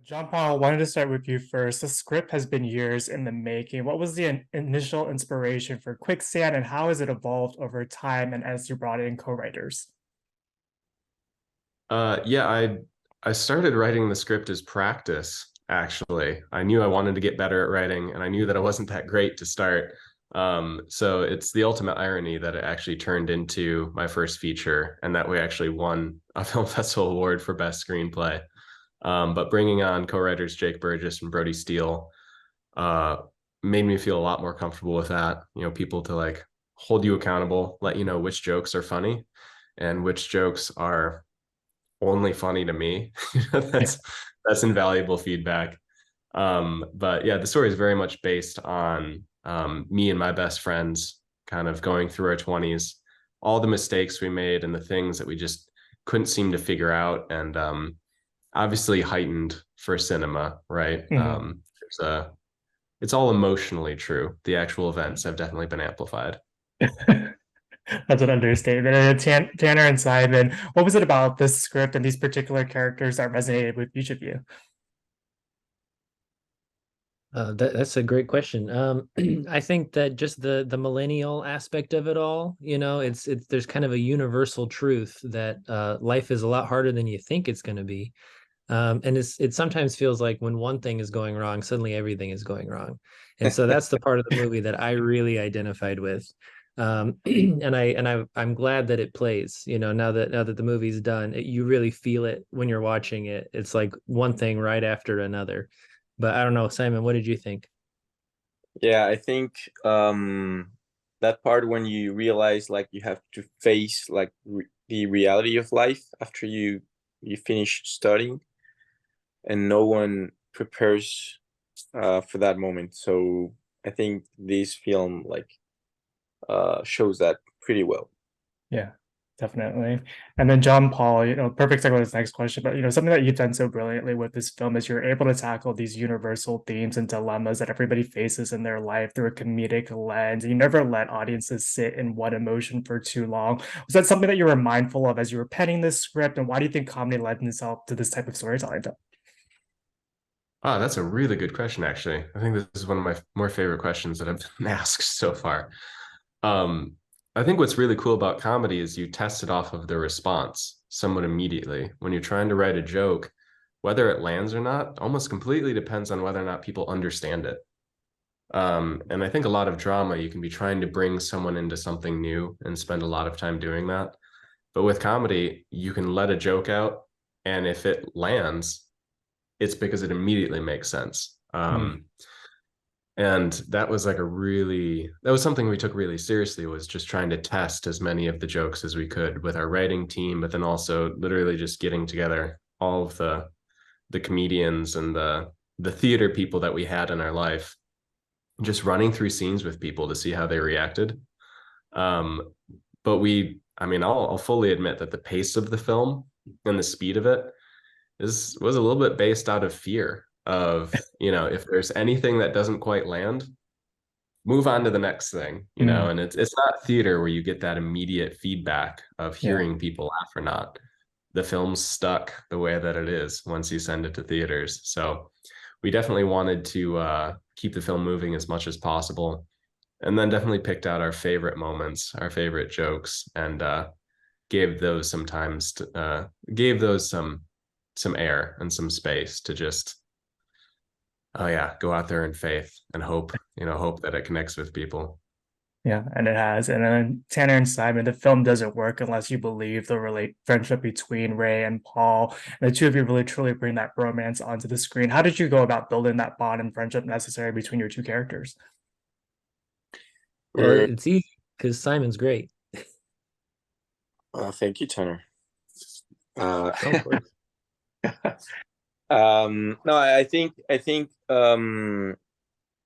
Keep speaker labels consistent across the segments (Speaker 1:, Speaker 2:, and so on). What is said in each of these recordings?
Speaker 1: JohnPaul, I wanted to start with you first. The script has been years in the making. What was the initial inspiration for Quicksand, and how has it evolved over time and as you brought in co-writers?
Speaker 2: Yeah, I started writing the script as practice, actually. I knew I wanted to get better at writing, and I knew that I wasn't that great to start. So it's the ultimate irony that it actually turned into my first feature, and that we actually won a film festival award for best screenplay. But bringing on co-writers Jake Burgess and Brody Steele uh, made me feel a lot more comfortable with that. You know, people to like hold you accountable, let you know which jokes are funny and which jokes are only funny to me.
Speaker 1: Yeah.
Speaker 2: That's invaluable feedback. But yeah, the story is very much based on me and my best friends kind of going through our 20s, all the mistakes we made and the things that we just couldn't seem to figure out, and obviously heightened for cinema, right?
Speaker 1: Mhm.
Speaker 2: It's all emotionally true. The actual events have definitely been amplified.
Speaker 1: That's an understatement. And Tanner and Simon, what was it about this script and these particular characters that resonated with each of you?
Speaker 3: That's a great question. I think that just the millennial aspect of it all, it's there's kind of a universal truth that life is a lot harder than you think it's going to be. And it sometimes feels like when one thing is going wrong, suddenly everything is going wrong. And so that's the part of the movie that I really identified with. I'm glad that it plays, now that the movie's done, you really feel it when you're watching it. It's like one thing right after another. But I don't know, Simon, what did you think?
Speaker 4: Yeah, I think that part when you realize like you have to face like the reality of life after you finish studying, and no one prepares for that moment. So I think this film like shows that pretty well.
Speaker 1: Yeah, definitely. And then JohnPaul, perfect segue to this next question, but something that you've done so brilliantly with this film is you're able to tackle these universal themes and dilemmas that everybody faces in their life through a comedic lens. And you never let audiences sit in one emotion for too long. Was that something that you were mindful of as you were penning this script? And why do you think comedy lends itself to this type of storytelling?
Speaker 2: Ah, that's a really good question, actually. I think this is one of my more favorite questions that I've been asked so far. Um, I think what's really cool about comedy is you test it off of the response somewhat immediately. When you're trying to write a joke, whether it lands or not, almost completely depends on whether or not people understand it. And I think a lot of drama, you can be trying to bring someone into something new and spend a lot of time doing that. But with comedy, you can let a joke out, and if it lands, it's because it immediately makes sense. And that was like that was something we took really seriously, was just trying to test as many of the jokes as we could with our writing team, but then also literally just getting together all of the comedians and the theater people that we had in our life, just running through scenes with people to see how they reacted. Um, but I mean, I'll fully admit that the pace of the film and the speed of it was a little bit based out of fear of, if there's anything that doesn't quite land, move on to the next thing,
Speaker 1: Mm,
Speaker 2: and it's not theater where you get that immediate feedback of
Speaker 1: yeah.
Speaker 2: hearing people laugh or not. The film's stuck the way that it is once you send it to theaters. So we definitely wanted to keep the film moving as much as possible, and then definitely picked out our favorite moments, our favorite jokes, and gave those some air and some space to just, oh yeah, go out there in faith and hope that it connects with people.
Speaker 1: Yeah, and it has. And then Tanner and Simon, the film doesn't work unless you believe the relate friendship between Ray and Paul. And the two of you really truly bring that romance onto the screen. How did you go about building that bond and friendship necessary between your two characters?
Speaker 3: Well,
Speaker 4: We're,
Speaker 3: it's easy because Simon's great.
Speaker 4: Thank you, Tanner. Uh,
Speaker 3: Oh, of course.
Speaker 4: no, I think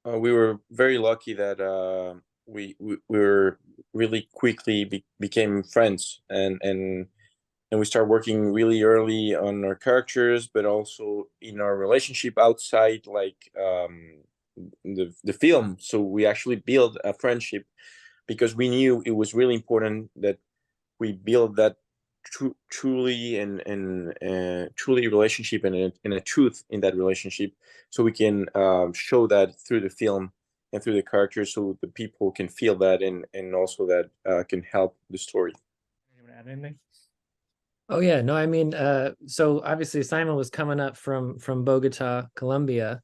Speaker 4: we were very lucky that we were really quickly became friends, and we started working really early on our characters, but also in our relationship outside, like the film. So we actually built a friendship because we knew it was really important that we build that truly and truly relationship and a truth in that relationship, so we can show that through the film and through the characters, so the people can feel that, and also that can help the story.
Speaker 1: You want to add anything?
Speaker 3: Oh yeah, no, I mean, so obviously Simon was coming up from Bogota, Colombia,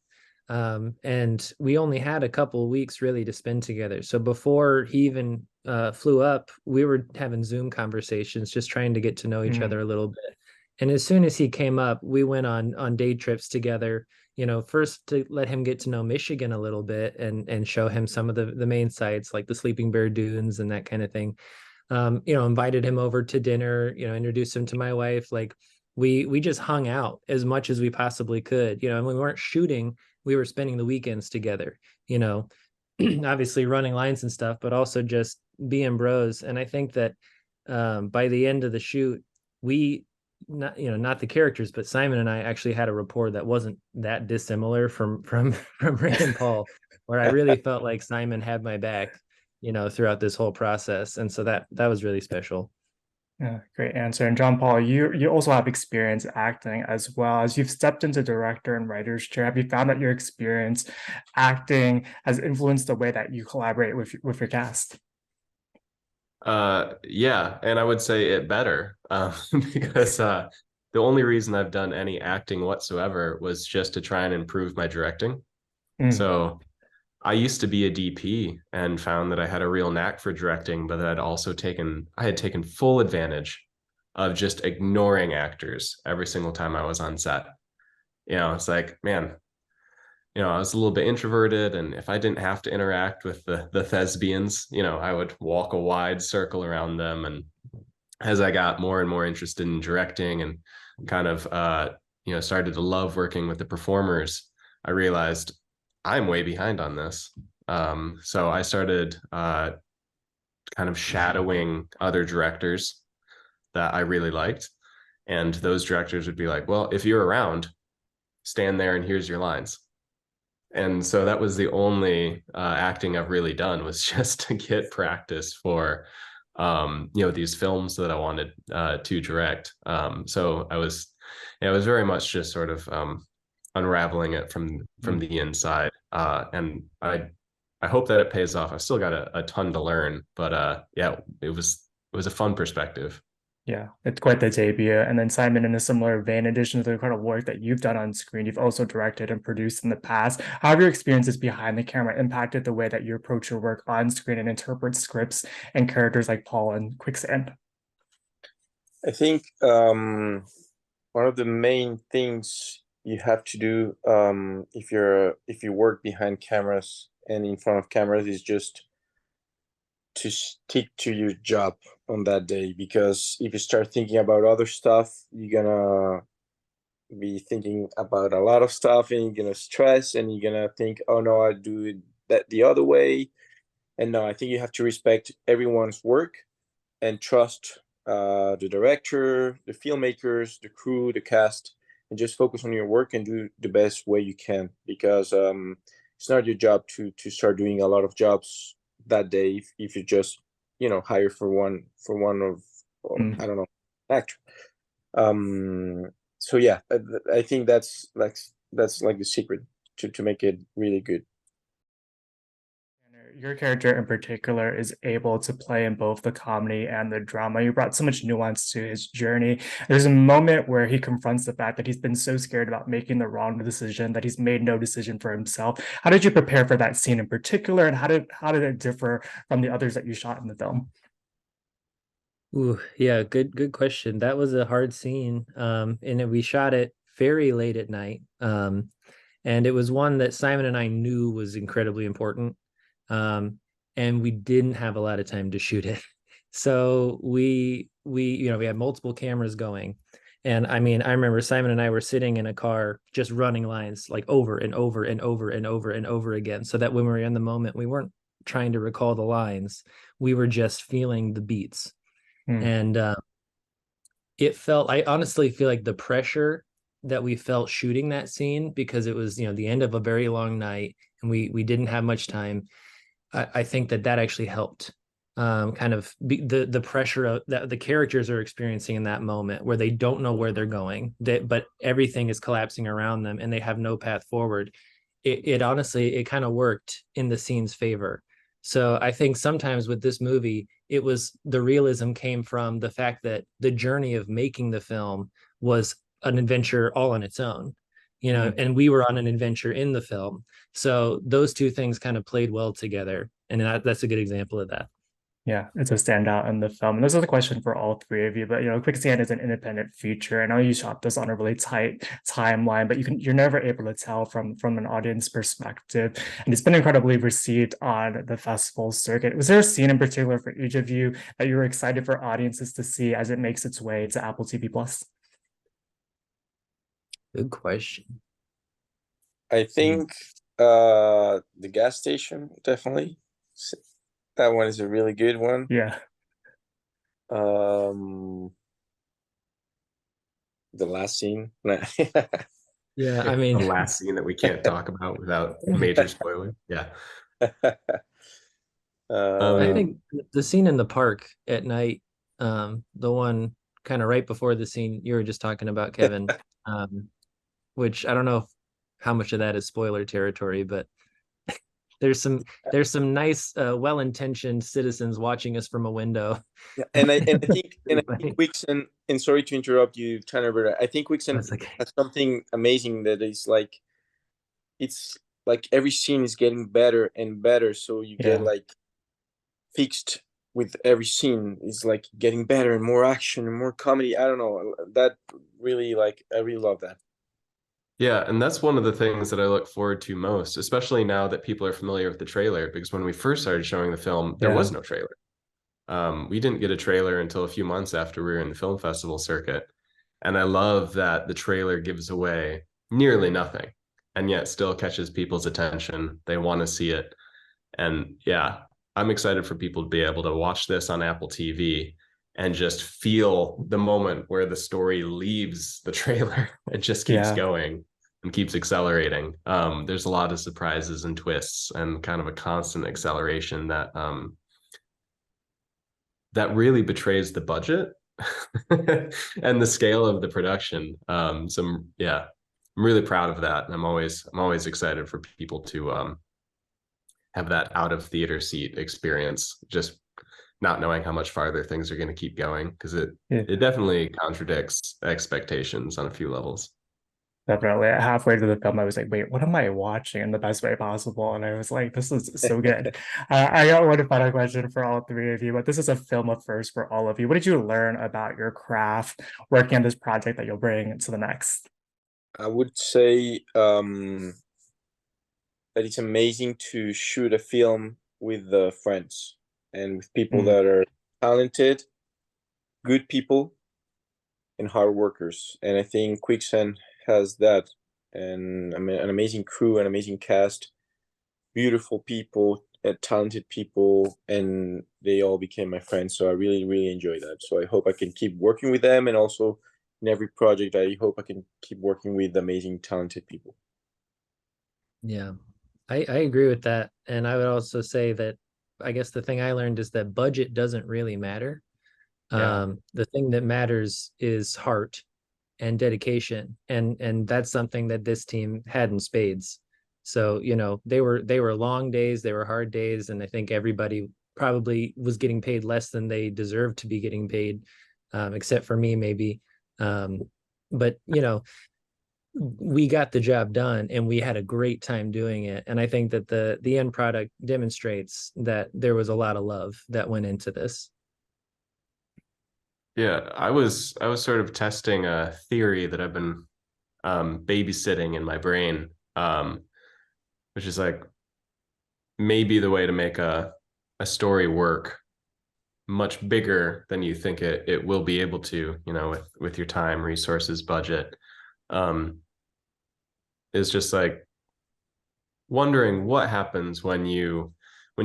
Speaker 3: and we only had a couple of weeks really to spend together. So before he even flew up, we were having Zoom conversations, just trying to get to know each other a little bit. And as soon as he came up, we went on day trips together. You know, first to let him get to know Michigan a little bit and show him some of the main sites like the Sleeping Bear Dunes and that kind of thing. You know, invited him over to dinner, you know, introduced him to my wife. Like we just hung out as much as we possibly could, you know, and we weren't shooting, we were spending the weekends together, you know, obviously running lines and stuff, but also just being bros. And I think that by the end of the shoot, we not, you know, not the characters, but Simon and I actually had a rapport that wasn't that dissimilar from Rick and Paul, where I really felt like Simon had my back, you know, throughout this whole process. And so that was really special.
Speaker 1: Yeah, great answer. And JohnPaul, you also have experience acting as well. As you've stepped into director and writer's chair, have you found that your experience acting has influenced the way that you collaborate with your cast?
Speaker 2: Yeah, and I would say it better, because the only reason I've done any acting whatsoever was just to try and improve my directing. So I used to be a DP and found that I had a real knack for directing, but that I had taken full advantage of just ignoring actors every single time I was on set. You know, it's like, man, you know, I was a little bit introverted, and if I didn't have to interact with the thespians, you know, I would walk a wide circle around them. And as I got more and more interested in directing and kind of you know, started to love working with the performers, I realized I'm way behind on this. So I started kind of shadowing other directors that I really liked. And those directors would be like, well, if you're around, stand there and here's your lines. And so that was the only acting I've really done, was just to get practice for you know, these films that I wanted to direct. So I was very much just sort of unraveling it from the inside. And I hope that it pays off. I've still got a ton to learn, but yeah, it was a fun perspective.
Speaker 1: Yeah, it's quite the debut. And then Simon, in a similar vein, in addition to the incredible work that you've done on screen, you've also directed and produced in the past. How have your experiences behind the camera impacted the way that you approach your work on screen and interpret scripts and characters like Paul and Quicksand?
Speaker 4: I think one of the main things you have to do if you work behind cameras and in front of cameras is just to stick to your job on that day, because if you start thinking about other stuff, you're gonna be thinking about a lot of stuff, and you're gonna stress, and you're gonna think, oh no, I do it that the other way. And no, I think you have to respect everyone's work and trust the director, the filmmakers, the crew, the cast, and just focus on your work and do the best way you can, because it's not your job to start doing a lot of jobs that day if you just, you know, hire for one of, I don't know, actor. So yeah, I think that's like the secret to make it really good.
Speaker 1: Your character in particular is able to play in both the comedy and the drama. You brought so much nuance to his journey. There's a moment where he confronts the fact that he's been so scared about making the wrong decision that he's made no decision for himself. How did you prepare for that scene in particular, and how did it differ from the others that you shot in the film?
Speaker 3: Ooh, yeah, good question. That was a hard scene. And we shot it very late at night. And it was one that Simon and I knew was incredibly important. And we didn't have a lot of time to shoot it. So we you know, we had multiple cameras going. And I mean, I remember Simon and I were sitting in a car just running lines like over and over and over and over and over again, so that when we were in the moment, we weren't trying to recall the lines. We were just feeling the beats. And it felt, I honestly feel like the pressure that we felt shooting that scene, because it was, you know, the end of a very long night and we didn't have much time. I think that actually helped kind of the pressure that the characters are experiencing in that moment, where they don't know where they're going, but everything is collapsing around them and they have no path forward. It honestly, it kind of worked in the scene's favor. So I think sometimes with this movie, it was the realism came from the fact that the journey of making the film was an adventure all on its own, and we were on an adventure in the film. So those two things kind of played well together. And that's a good example of that.
Speaker 1: Yeah, it's a standout in the film. And this is a question for all three of you, but Quicksand is an independent feature. I know you shot this on a really tight timeline, but you're never able to tell from an audience perspective. And it's been incredibly received on the festival circuit. Was there a scene in particular for each of you that you were excited for audiences to see as it makes its way to Apple TV Plus?
Speaker 3: Good question.
Speaker 4: I think the gas station, definitely. That one is a really good one.
Speaker 1: Yeah.
Speaker 4: The last scene.
Speaker 3: Yeah, I mean,
Speaker 2: the last scene that we can't talk about without major spoiler. Yeah.
Speaker 3: I think the scene in the park at night, the one kind of right before the scene you were just talking about, Kevin, which I don't know how much of that is spoiler territory, but there's some nice, well-intentioned citizens watching us from a window.
Speaker 4: Yeah, and I think Quicksand, and sorry to interrupt you, Tanner, but I think Quicksand has something amazing that is like, it's like every scene is getting better and better, so you get like fixed with every scene. It's like getting better and more action and more comedy. I don't know, that really, like, I really love that.
Speaker 2: Yeah, and that's one of the things that I look forward to most, especially now that people are familiar with the trailer, because when we first started showing the film, there was no trailer. We didn't get a trailer until a few months after we were in the film festival circuit. And I love that the trailer gives away nearly nothing and yet still catches people's attention. They want to see it. And yeah, I'm excited for people to be able to watch this on Apple TV and just feel the moment where the story leaves the trailer. It just keeps going and keeps accelerating. There's a lot of surprises and twists and kind of a constant acceleration that that really betrays the budget and the scale of the production. I'm really proud of that. And I'm always excited for people to have that out of theater seat experience, just not knowing how much farther things are going to keep going, because it definitely contradicts expectations on a few levels.
Speaker 1: Definitely. Halfway through the film, I was like, wait, what am I watching in the best way possible? And I was like, this is so good. I got one final question for all three of you, but this is a film of first for all of you. What did you learn about your craft working on this project that you'll bring to the next?
Speaker 4: I would say that it's amazing to shoot a film with friends and with people that are talented, good people, and hard workers. And I think Quicksand has that, and I mean, an amazing crew, an amazing cast, beautiful people, talented people, and they all became my friends. So I really, really enjoy that. So I hope I can keep working with them, and also in every project, I hope I can keep working with amazing, talented people.
Speaker 3: Yeah, I agree with that. And I would also say that I guess the thing I learned is that budget doesn't really matter. The thing that matters is heart and dedication, and that's something that this team had in spades. So they were long days, they were hard days, and I think everybody probably was getting paid less than they deserved to be getting paid, except for me maybe. But we got the job done and we had a great time doing it. And I think that the end product demonstrates that there was a lot of love that went into this.
Speaker 2: Yeah, I was sort of testing a theory that I've been babysitting in my brain, which is like maybe the way to make a story work much bigger than you think it will be able to, with your time, resources, budget, is just like wondering what happens when you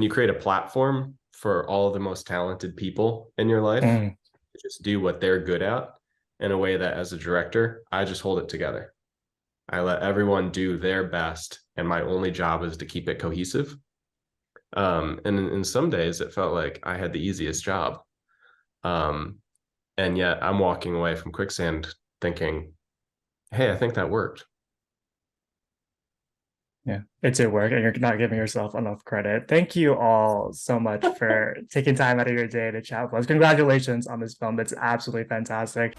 Speaker 2: create a platform for all the most talented people in your life to just do what they're good at in a way that, as a director, I just hold it together. I let everyone do their best, and my only job is to keep it cohesive. And in some days it felt like I had the easiest job. And yet I'm walking away from Quicksand thinking, hey, I think that worked.
Speaker 1: Yeah, it did work, and you're not giving yourself enough credit. Thank you all so much for taking time out of your day to chat with us. Congratulations on this film. It's absolutely fantastic.